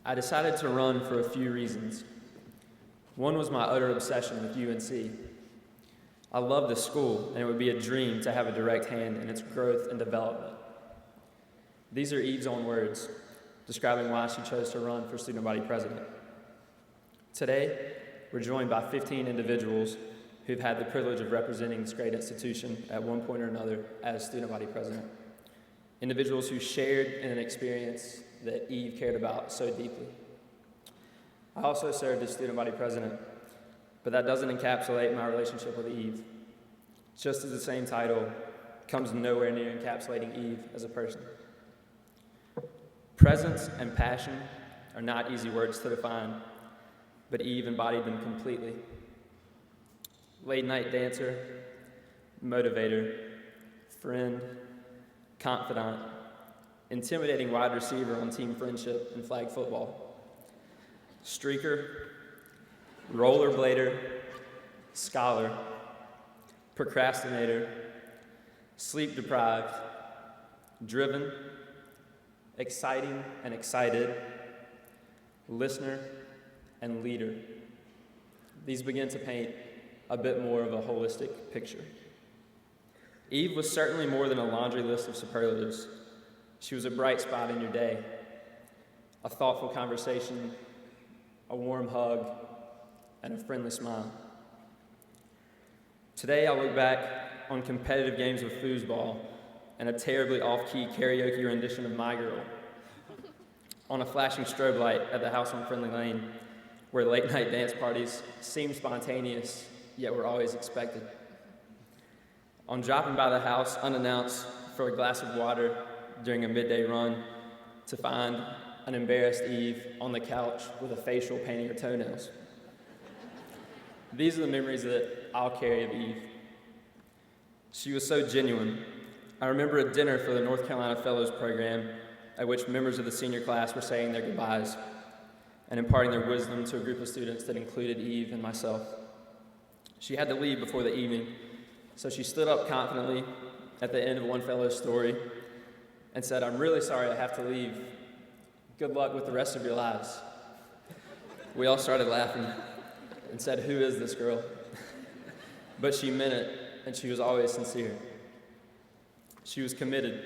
I decided to run for a few reasons. One was my utter obsession with UNC. I love the school, and it would be a dream to have a direct hand in its growth and development. These are Eve's own words, describing why she chose to run for student body president. Today, we're joined by 15 individuals who've had the privilege of representing this great institution at one point or another as student body president. Individuals who shared in an experience that Eve cared about so deeply. I also served as student body president, but that doesn't encapsulate my relationship with Eve, just as the same title comes nowhere near encapsulating Eve as a person. Presence and passion are not easy words to define, but Eve embodied them completely. Late-night dancer, motivator, friend, confidant, intimidating wide receiver on team friendship and flag football, streaker, rollerblader, scholar, procrastinator, sleep-deprived, driven, exciting and excited, listener, and leader. These begin to paint a bit more of a holistic picture. Eve was certainly more than a laundry list of superlatives. She was a bright spot in your day, a thoughtful conversation, a warm hug, and a friendly smile. Today, I'll look back on competitive games of foosball and a terribly off-key karaoke rendition of My Girl, on a flashing strobe light at the house on Friendly Lane, where late-night dance parties seemed spontaneous, yet were always expected. On dropping by the house unannounced for a glass of water during a midday run to find an embarrassed Eve on the couch with a facial painting her toenails. These are the memories that I'll carry of Eve. She was so genuine. I remember a dinner for the North Carolina Fellows Program at which members of the senior class were saying their goodbyes and imparting their wisdom to a group of students that included Eve and myself. She had to leave before the evening, so she stood up confidently at the end of one fellow's story and said, "I'm really sorry I have to leave. Good luck with the rest of your lives." We all started laughing and said, "Who is this girl?" But she meant it, and she was always sincere. She was committed.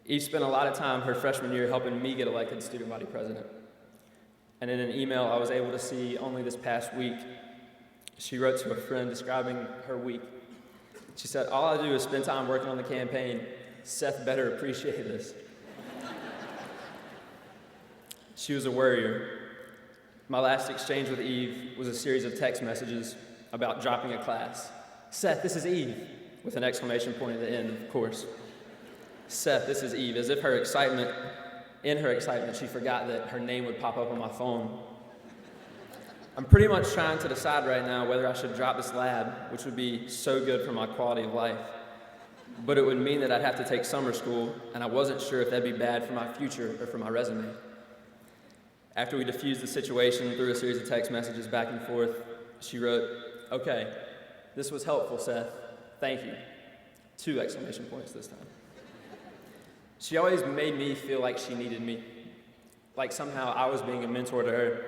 Eve spent a lot of time her freshman year helping me get elected student body president. And in an email I was able to see only this past week, she wrote to a friend describing her week. She said, "All I do is spend time working on the campaign. Seth better appreciate this." She was a worrier. My last exchange with Eve was a series of text messages about dropping a class. "Seth, this is Eve," with an exclamation point at the end, of course. "Seth, this is Eve," as if in her excitement, she forgot that her name would pop up on my phone. I'm pretty much trying to decide right now whether I should drop this lab, which would be so good for my quality of life. But it would mean that I'd have to take summer school, and I wasn't sure if that'd be bad for my future or for my resume. After we diffused the situation through a series of text messages back and forth, she wrote, "Okay, this was helpful, Seth. Thank you." 2 exclamation points this time. She always made me feel like she needed me, like somehow I was being a mentor to her,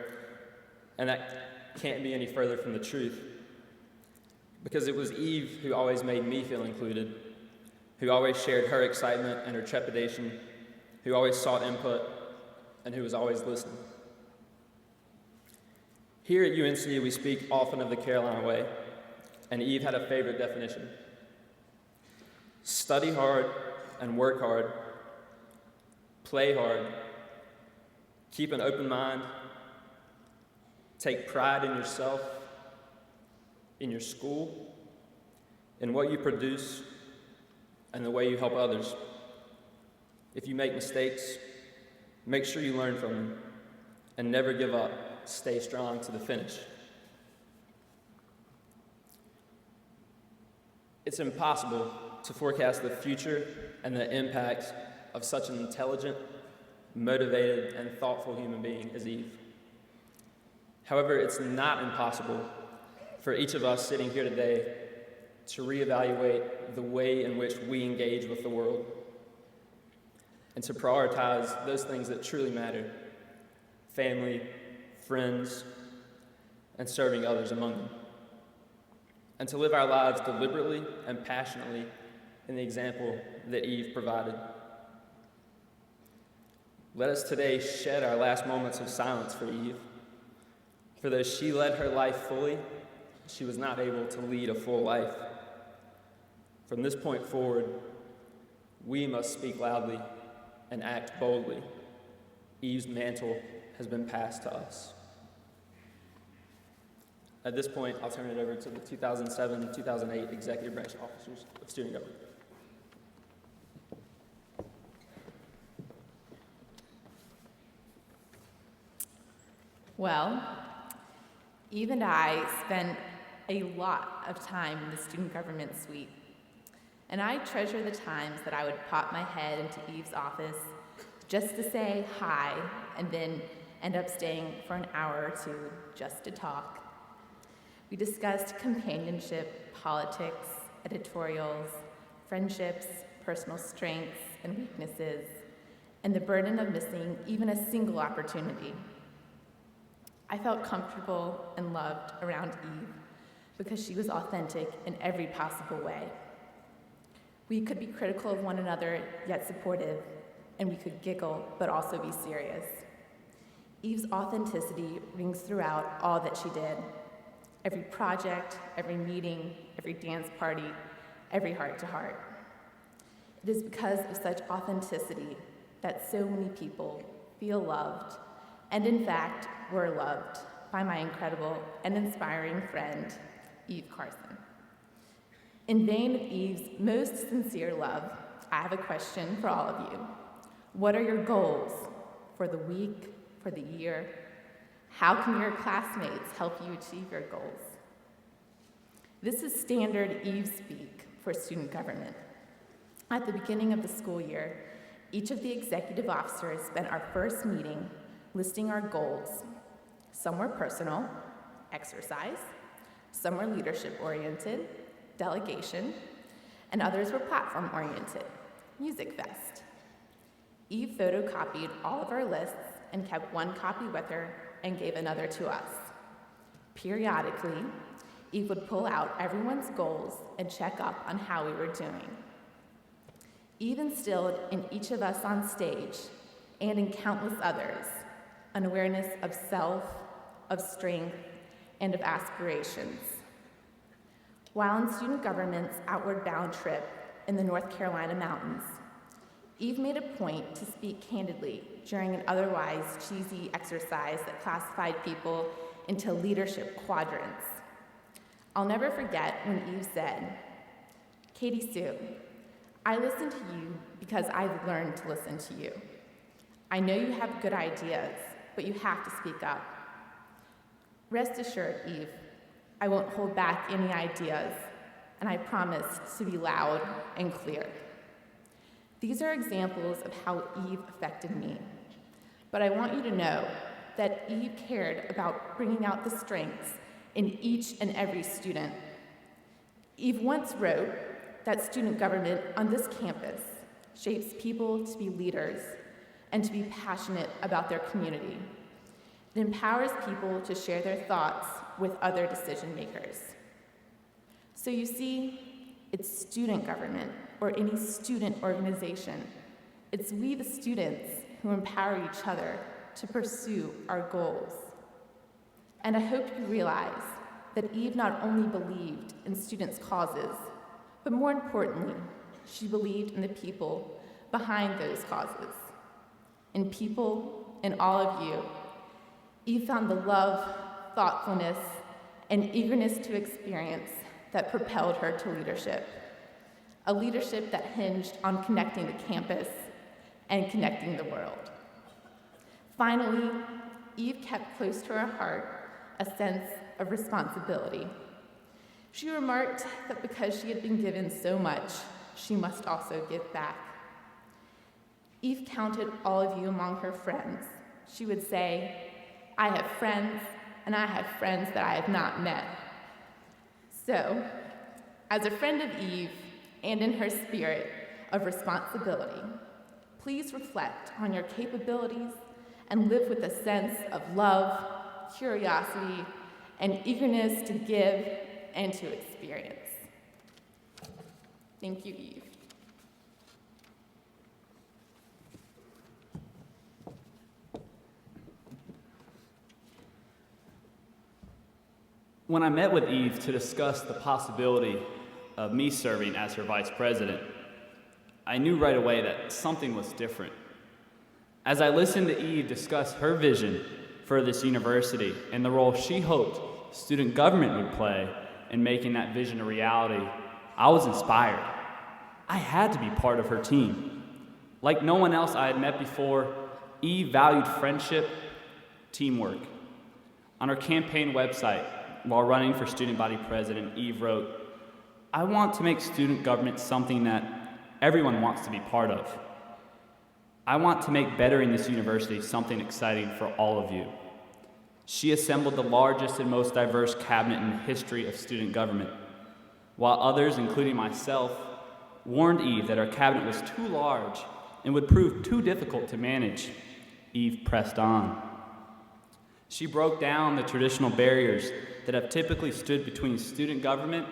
and that can't be any further from the truth, because it was Eve who always made me feel included, who always shared her excitement and her trepidation, who always sought input, and who was always listening. Here at UNC, we speak often of the Carolina way, and Eve had a favorite definition. Study hard and work hard, play hard, keep an open mind, take pride in yourself, in your school, in what you produce, and the way you help others. If you make mistakes, make sure you learn from them, and never give up. Stay strong to the finish. It's impossible to forecast the future and the impact of such an intelligent, motivated, and thoughtful human being as Eve. However, it's not impossible for each of us sitting here today to reevaluate the way in which we engage with the world and to prioritize those things that truly matter family, friends, and serving others among them. And to live our lives deliberately and passionately in the example that Eve provided. Let us today shed our last moments of silence for Eve. For though she led her life fully, she was not able to lead a full life. From this point forward, we must speak loudly and act boldly. Eve's mantle has been passed to us. At this point, I'll turn it over to the 2007-2008 Executive Branch Officers of Student Government. Well, Eve and I spent a lot of time in the student government suite, and I treasure the times that I would pop my head into Eve's office just to say hi and then end up staying for an hour or two just to talk. We discussed companionship, politics, editorials, friendships, personal strengths and weaknesses, and the burden of missing even a single opportunity. I felt comfortable and loved around Eve because she was authentic in every possible way. We could be critical of one another, yet supportive, and we could giggle, but also be serious. Eve's authenticity rings throughout all that she did. Every project, every meeting, every dance party, every heart-to-heart. It is because of such authenticity that so many people feel loved, and in fact, were loved by my incredible and inspiring friend, Eve Carson. In vein of Eve's most sincere love, I have a question for all of you. What are your goals for the week, for the year? How can your classmates help you achieve your goals? This is standard Eve speak for student government. At the beginning of the school year, each of the executive officers spent our first meeting listing our goals. Some were personal, exercise, some were leadership-oriented, delegation, and others were platform-oriented, Music Fest. Eve photocopied all of our lists and kept one copy with her and gave another to us. Periodically, Eve would pull out everyone's goals and check up on how we were doing. Eve instilled in each of us on stage, and in countless others, an awareness of self, of strength, and of aspirations. While in student government's outward bound trip in the North Carolina mountains, Eve made a point to speak candidly during an otherwise cheesy exercise that classified people into leadership quadrants. I'll never forget when Eve said, "Katie Sue, I listen to you because I've learned to listen to you. I know you have good ideas, but you have to speak up. Rest assured, Eve, I won't hold back any ideas, and I promise to be loud and clear." These are examples of how Eve affected me, but I want you to know that Eve cared about bringing out the strengths in each and every student. Eve once wrote that student government on this campus shapes people to be leaders and to be passionate about their community. It empowers people to share their thoughts with other decision makers. So you see, it's student government or any student organization. It's we, the students, who empower each other to pursue our goals. And I hope you realize that Eve not only believed in students' causes, but more importantly, she believed in the people behind those causes. In people, in all of you, Eve found the love, thoughtfulness, and eagerness to experience that propelled her to leadership. A leadership that hinged on connecting the campus and connecting the world. Finally, Eve kept close to her heart a sense of responsibility. She remarked that because she had been given so much, she must also give back. Eve counted all of you among her friends. She would say, "I have friends, and I have friends that I have not met." So, as a friend of Eve, and in her spirit of responsibility, please reflect on your capabilities and live with a sense of love, curiosity, and eagerness to give and to experience. Thank you, Eve. When I met with Eve to discuss the possibility of me serving as her vice president, I knew right away that something was different. As I listened to Eve discuss her vision for this university and the role she hoped student government would play in making that vision a reality, I was inspired. I had to be part of her team. Like no one else I had met before, Eve valued friendship, teamwork. On her campaign website, while running for student body president, Eve wrote, "I want to make student government something that everyone wants to be part of. I want to make bettering this university something exciting for all of you." She assembled the largest and most diverse cabinet in the history of student government. While others, including myself, warned Eve that our cabinet was too large and would prove too difficult to manage, Eve pressed on. She broke down the traditional barriers that have typically stood between student government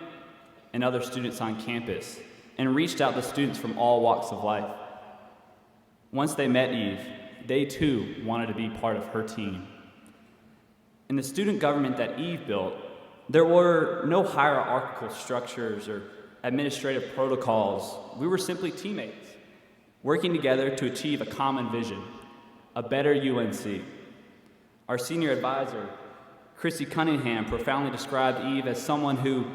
and other students on campus, and reached out to students from all walks of life. Once they met Eve, they too wanted to be part of her team. In the student government that Eve built, there were no hierarchical structures or administrative protocols. We were simply teammates, working together to achieve a common vision, a better UNC. Our senior advisor, Chrissy Cunningham, profoundly described Eve as someone who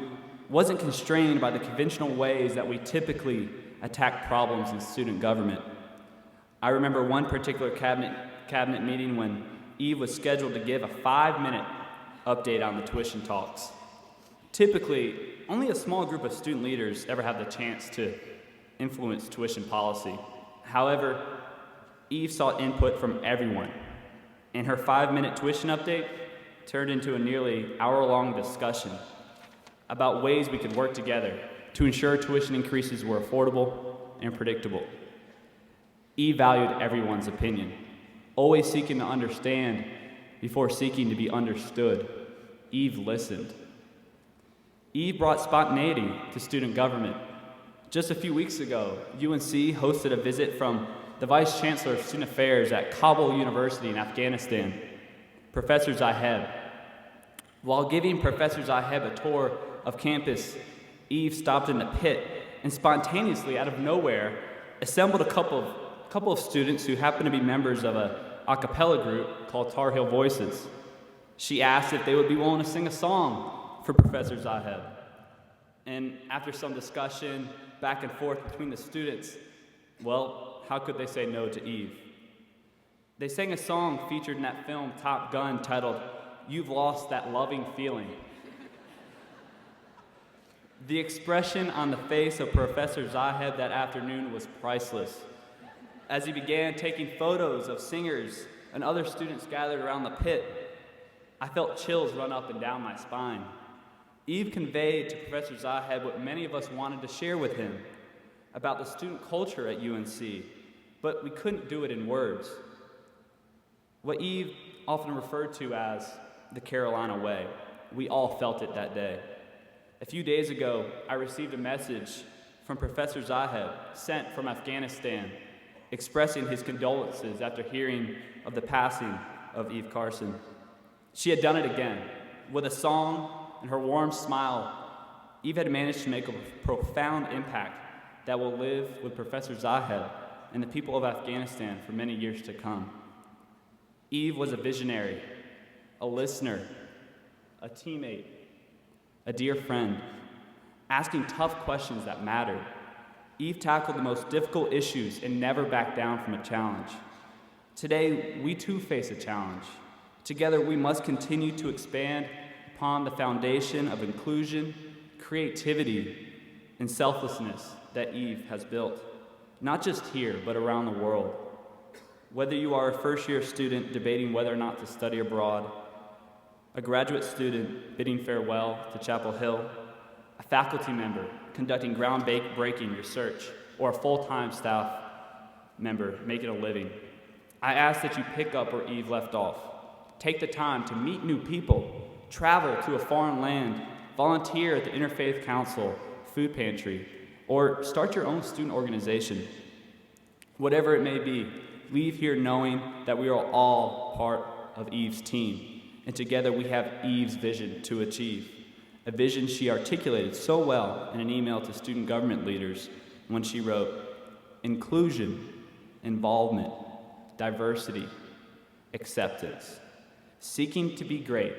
wasn't constrained by the conventional ways that we typically attack problems in student government. I remember one particular cabinet meeting when Eve was scheduled to give a 5-minute update on the tuition talks. Typically, only a small group of student leaders ever have the chance to influence tuition policy. However, Eve sought input from everyone, and her 5-minute tuition update turned into a nearly hour-long discussion about ways we could work together to ensure tuition increases were affordable and predictable. Eve valued everyone's opinion, always seeking to understand before seeking to be understood. Eve listened. Eve brought spontaneity to student government. Just a few weeks ago, UNC hosted a visit from the Vice Chancellor of Student Affairs at Kabul University in Afghanistan, Professor Zaheb. While giving Professor Zaheb a tour of campus, Eve stopped in the pit and spontaneously, out of nowhere, assembled a couple of students who happened to be members of a cappella group called Tar Heel Voices. She asked if they would be willing to sing a song for Professor Zaheb. And after some discussion back and forth between the students, well, how could they say no to Eve? They sang a song featured in that film Top Gun titled, "You've Lost That Loving Feeling." The expression on the face of Professor Zaheb that afternoon was priceless. As he began taking photos of singers and other students gathered around the pit, I felt chills run up and down my spine. Eve conveyed to Professor Zaheb what many of us wanted to share with him about the student culture at UNC, but we couldn't do it in words. What Eve often referred to as the Carolina way. We all felt it that day. A few days ago, I received a message from Professor Zaheb, sent from Afghanistan, expressing his condolences after hearing of the passing of Eve Carson. She had done it again. With a song and her warm smile, Eve had managed to make a profound impact that will live with Professor Zaheb and the people of Afghanistan for many years to come. Eve was a visionary, a listener, a teammate, a dear friend, asking tough questions that mattered. Eve tackled the most difficult issues and never backed down from a challenge. Today, we too face a challenge. Together, we must continue to expand upon the foundation of inclusion, creativity, and selflessness that Eve has built, not just here, but around the world. Whether you are a first-year student debating whether or not to study abroad, a graduate student bidding farewell to Chapel Hill, a faculty member conducting groundbreaking research, or a full-time staff member making a living, I ask that you pick up where Eve left off. Take the time to meet new people, travel to a foreign land, volunteer at the Interfaith Council, food pantry, or start your own student organization. Whatever it may be, leave here knowing that we are all part of Eve's team, and together we have Eve's vision to achieve, a vision she articulated so well in an email to student government leaders when she wrote, "Inclusion, involvement, diversity, acceptance, seeking to be great,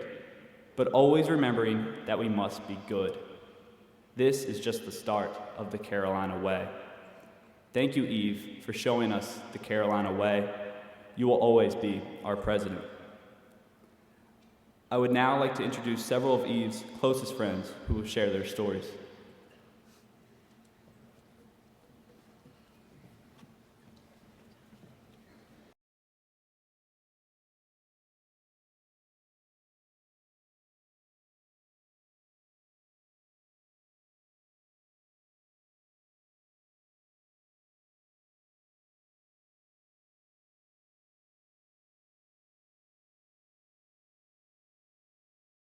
but always remembering that we must be good. This is just the start of the Carolina way." Thank you, Eve, for showing us the Carolina way. You will always be our president. I would now like to introduce several of Eve's closest friends who will share their stories.